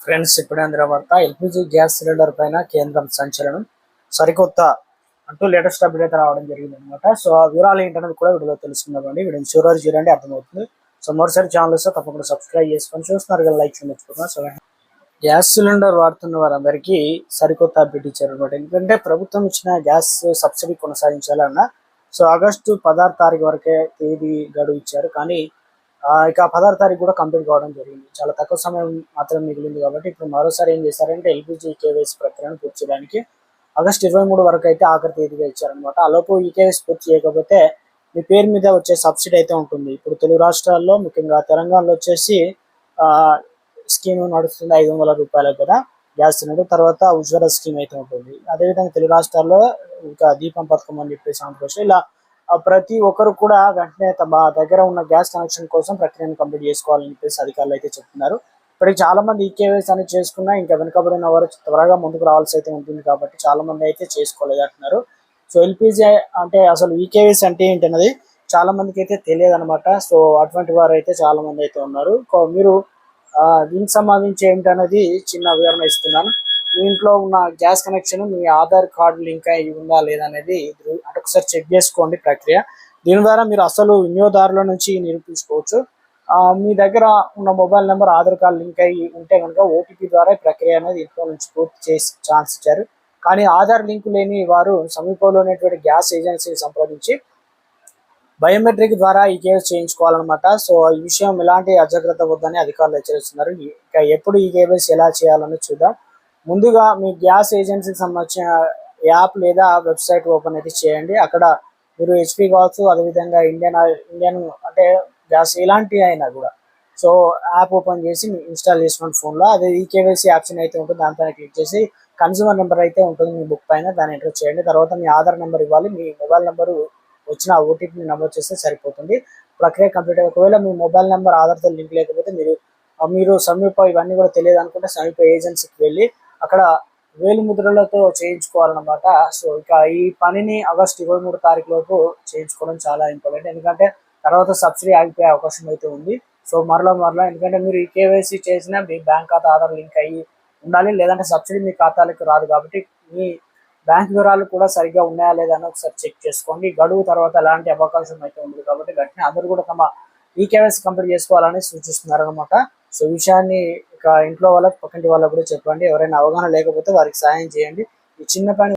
Friends, ఇప్పుడే అందిన వార్త. ఎల్పిజి గ్యాస్ సిలిండర్ పైన కేంద్రం సంచలనం, సరికొత్త అంటూ లేటెస్ట్ అప్డేట్ రావడం జరిగింది అనమాట. సో ఆ వివరాలు ఏంటనేది కూడా వీడియోలో తెలుసుకుందామండి. వీడియోని చివరి చూడండి, అర్థమవుతుంది. సో మరోసారి ఛానల్ వస్తే తప్పకుండా సబ్స్క్రైబ్ చేసుకొని చూస్తున్నారు కదా, లైక్ చేయమర్చిపోతున్నా. సో గ్యాస్ సిలిండర్ వాడుతున్న వారందరికీ సరికొత్త అప్డేట్ ఇచ్చారు అనమాట. ఎందుకంటే ప్రభుత్వం ఇచ్చిన గ్యాస్ సబ్సిడీ కొనసాగించాలన్న సో ఆగస్టు 16 తారీఖు వరకే తేదీ గడువు ఇచ్చారు. కానీ ఇక 16 తారీఖు కూడా కంప్లీట్ కావడం జరిగింది. చాలా తక్కువ సమయం మాత్రం మిగిలింది కాబట్టి ఇప్పుడు మరోసారి ఏం చేశారంటే ఎల్పిజి కేవైసీ ప్రక్రియను పూర్తి చేయడానికి ఆగస్టు 23 వరకు అయితే ఆఖరి తేదీగా ఇచ్చారనమాట. ఆలోపు ఈ కేవైసీ పూర్తి చేయకపోతే మీ పేరు మీద వచ్చే సబ్సిడీ అయితే ఉంటుంది. ఇప్పుడు తెలుగు రాష్ట్రాల్లో ముఖ్యంగా తెలంగాణలో వచ్చేసి స్కీమ్ నడుస్తుంది, 500 రూపాయలు కదా గ్యాస్ సిలిండర్. తర్వాత ఉజ్వల స్కీమ్ అయితే ఉంటుంది. అదేవిధంగా తెలుగు రాష్ట్రాల్లో ఇంకా దీపం పథకం అని చెప్పేసి ఆంధ్రప్రదేశ్ ఇలా ప్రతి ఒక్కరు కూడా వెంటనే తమ దగ్గర ఉన్న గ్యాస్ కనెక్షన్ కోసం ప్రక్రియను కంప్లీట్ చేసుకోవాలని చెప్పేసి అధికారులు అయితే చెప్తున్నారు. ఇప్పటికి చాలా మంది ఈకేవైసీ అనేది చేసుకున్నా ఇంకా వెనుకబడిన వారు త్వరగా ముందుకు రావాల్సి అయితే ఉంటుంది కాబట్టి చాలా మంది అయితే చేసుకోలేదు అంటున్నారు. సో ఎల్పిజి అంటే అసలు ఈకేవైసీ అంటే ఏంటన్నది చాలా మందికి అయితే తెలియదు అనమాట. సో అటువంటి వారు అయితే చాలా మంది అయితే ఉన్నారు. మీరు దీనికి సంబంధించి ఏంటనేది చిన్న వివరణ ఇస్తున్నాను. మీ ఇంట్లో ఉన్న గ్యాస్ కనెక్షన్ మీ ఆధార్ కార్డు లింక్ అయి ఉందా లేదా అనేది అంటే ఒకసారి చెక్ చేసుకోండి ప్రక్రియ. దీని ద్వారా మీరు అసలు వినియోగదారుల నుంచి నిరూపించుకోవచ్చు. మీ దగ్గర ఉన్న mobile number Aadhaar card link అయి ఉంటే కనుక ఓటీపీ ద్వారా ప్రక్రియ అనేది ఇంట్లో నుంచి పూర్తి చేసి ఛాన్స్ ఇచ్చారు. కానీ ఆధార్ లింక్ లేని వారు సమీపంలో ఉన్నటువంటి గ్యాస్ ఏజెన్సీని సంప్రదించి బయోమెట్రిక్ ద్వారా ఈ కేవైసీ చేయించుకోవాలన్నమాట. సో ఈ విషయం ఎలాంటి అజాగ్రత్త వద్దని అధికారులు హెచ్చరిస్తున్నారు. ఇక ఎప్పుడు ఈ కేవైసీ ఎలా చేయాలని చూద్దాం. ముందుగా మీ గ్యాస్ ఏజెన్సీకి సంబంధించిన యాప్ లేదా వెబ్సైట్ ఓపెన్ అయితే చేయండి. అక్కడ మీరు హెచ్పి కావచ్చు, అదేవిధంగా ఇండియన్ అంటే గ్యాస్ ఎలాంటి అయినా కూడా సో యాప్ ఓపెన్ చేసి ఇన్స్టాల్ చేసుకోండి ఫోన్లో. అదే ఈకేవైసీ ఆప్షన్ అయితే ఉంటుంది, దానిపైన క్లిక్ చేసి కన్స్యూమర్ నెంబర్ అయితే ఉంటుంది మీ బుక్ పైన, దాన్ని ఎంటర్ చేయండి. తర్వాత మీ ఆధార్ నెంబర్ ఇవ్వాలి. మీ మొబైల్ నెంబరు వచ్చిన ఓటీపీని నమోదు చేస్తే సరిపోతుంది. ప్రక్రియ కంప్లీట్. ఒకవేళ మీ మొబైల్ నెంబర్ ఆధార్తో లింక్ లేకపోతే మీరు సమీప ఇవన్నీ కూడా తెలియదు అనుకుంటే సమీప ఏజెన్సీకి వెళ్ళి అక్కడ వేలు ముద్రలతో చేయించుకోవాలన్నమాట. సో ఇక ఈ పనిని ఆగస్టు 23 తారీఖు లోపు చేయించుకోవడం చాలా ఇంపార్టెంట్. ఎందుకంటే తర్వాత సబ్సిడీ ఆగిపోయే అవకాశం అయితే ఉంది. సో మరలా ఎందుకంటే మీరు ఈ కేవైసీ చేసినా మీ బ్యాంక్ ఖాతా ఆధార్ లింక్ అయ్యి ఉండాలి, లేదంటే సబ్సిడీ మీ ఖాతాలకు రాదు. కాబట్టి మీ బ్యాంక్ వివరాలు కూడా సరిగ్గా ఉన్నాయా లేదా అని ఒకసారి చెక్ చేసుకోండి. గడువు తర్వాత ఎలాంటి అవకాశం అయితే ఉంది కాబట్టి గట్టిన అందరూ కూడా తమ ఈ కేవైసీ కంప్లీట్ చేసుకోవాలని సూచిస్తున్నారు అనమాట. సో ఈ విషయాన్ని ఇక ఇంట్లో వాళ్ళకి పక్కింటి వాళ్ళకు కూడా చెప్పండి. ఎవరైనా అవగాహన లేకపోతే వారికి సాయం చేయండి. ఈ చిన్న పని